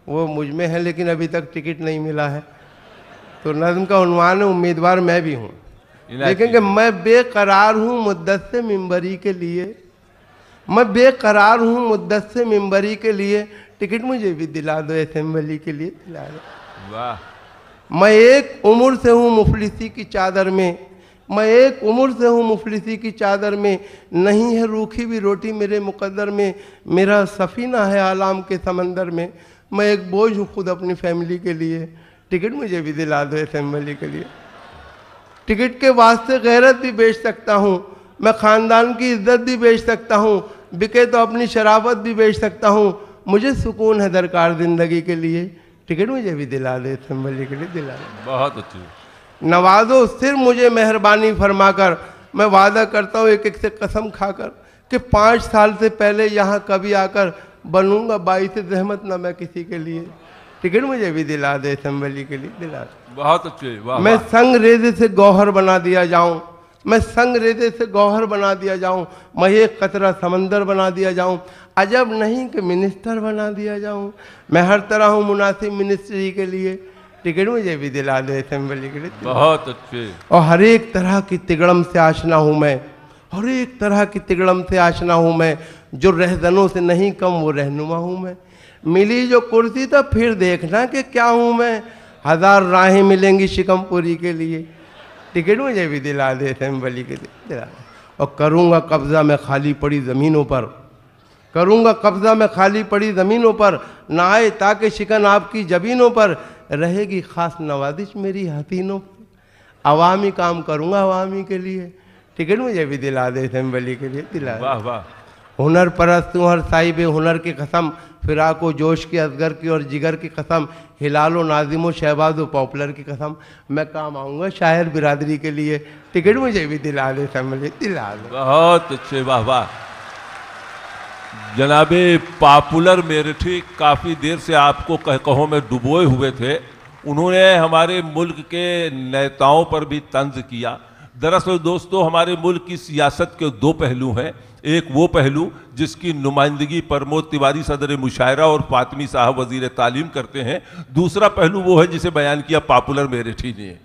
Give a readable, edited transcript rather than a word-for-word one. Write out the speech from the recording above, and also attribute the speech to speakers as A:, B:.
A: वो मुझ में है, लेकिन अभी तक टिकट नहीं मिला है। तो नज़्म का उन्वान है उम्मीदवार मैं भी हूँ, लेकिन कि मैं बेकरार हूँ मुद्दत से मिंबरी के लिए, मैं बेकरार हूँ मुद्दत से मिंबरी के लिए, टिकट मुझे भी दिला दो असेंबली के लिए, दिला दो।
B: वाह।
A: मैं एक उम्र से हूँ मुफलिसी की चादर में, मैं एक उम्र से हूँ मुफलिसी की चादर में, नहीं है रूखी भी रोटी मेरे मुकद्दर में, मेरा सफ़ीना है आलाम के समंदर में, मैं एक बोझ हूँ खुद अपनी फैमिली के लिए, टिकट मुझे भी दिला दो असेंबली के लिए। टिकट के वास्ते गैरत भी बेच सकता हूँ, मैं ख़ानदान की इज्जत भी बेच सकता हूँ, बिके तो अपनी शराफत भी बेच सकता हूँ, मुझे सुकून है दरकार ज़िंदगी के लिए, टिकट मुझे भी दिला दे असेंबली के लिए, दिला दे।
B: बहुत अच्छी।
A: नवाजो सिर मुझे मेहरबानी फरमाकर, मैं वादा करता हूँ एक एक से कसम खाकर कि 5 साल से पहले यहाँ कभी आकर बनूंगा बाइस ज़हमत ना मैं किसी के लिए, टिकट मुझे भी दिला दे असेंबली के लिए, दिला दे।
B: बहुत अच्छे। वाह।
A: मैं संग रेजे से गौहर बना दिया जाऊं, मैं संग रेजे से गौहर बना दिया जाऊं, मैं एक कतरा समंदर बना दिया जाऊं, अजब नहीं कि मिनिस्टर बना दिया जाऊं, मैं हर तरह हूँ मुनासिब मिनिस्ट्री के लिए, टिकट मुझे भी दिला दे असेंबली के लिए।
B: बहुत अच्छे।
A: और हर एक तरह की तिगड़म से आशना हूँ मैं, हर एक तरह की तिगड़म से आशना हूँ मैं, जो रहजनों से नहीं कम वो रहनुमा हूँ मैं, मिली जो कुर्सी तो फिर देखना कि क्या हूँ मैं, 1000 राहें मिलेंगी शिकमपुरी के लिए, टिकट मुझे भी दिला दे असेंबली के लिए, दिला दे। और करूँगा कब्ज़ा मैं खाली पड़ी ज़मीनों पर, करूँगा कब्ज़ा मैं खाली पड़ी ज़मीनों पर, ना आए ताकि शिकन आपकी जबीनों पर, रहेगी ख़ास नवाजिश मेरी हसीनों पर, अवामी काम करूँगा अवामी के लिए, टिकट मुझे भी दिला दे असेंबली के लिए, दिला दे।
B: वाह वाह।
A: हुनर परस्त हूँ हर साहिब हुनर की कसम, फिराको जोश की असगर की और जिगर की कसम, हिलालो नाजिमो शहबाजो पॉपुलर की कसम, मैं काम आऊँगा शायर बिरादरी के लिए, टिकट मुझे भी दिला दे असेंबली, दिला दे।
B: बहुत अच्छे। वाह वाह। जनाबे पॉपुलर मेरठी काफ़ी देर से आपको कहो में डुबोए हुए थे, उन्होंने हमारे मुल्क के नेताओं पर भी तंज किया। दरअसल दोस्तों, हमारे मुल्क की सियासत के 2 पहलू हैं, एक वो पहलू जिसकी नुमाइंदगी प्रमोद तिवारी सदर मुशायरा और फातमी साहब वजीर तालीम करते हैं, दूसरा पहलू वो है जिसे बयान किया पॉपुलर मेरठी ने।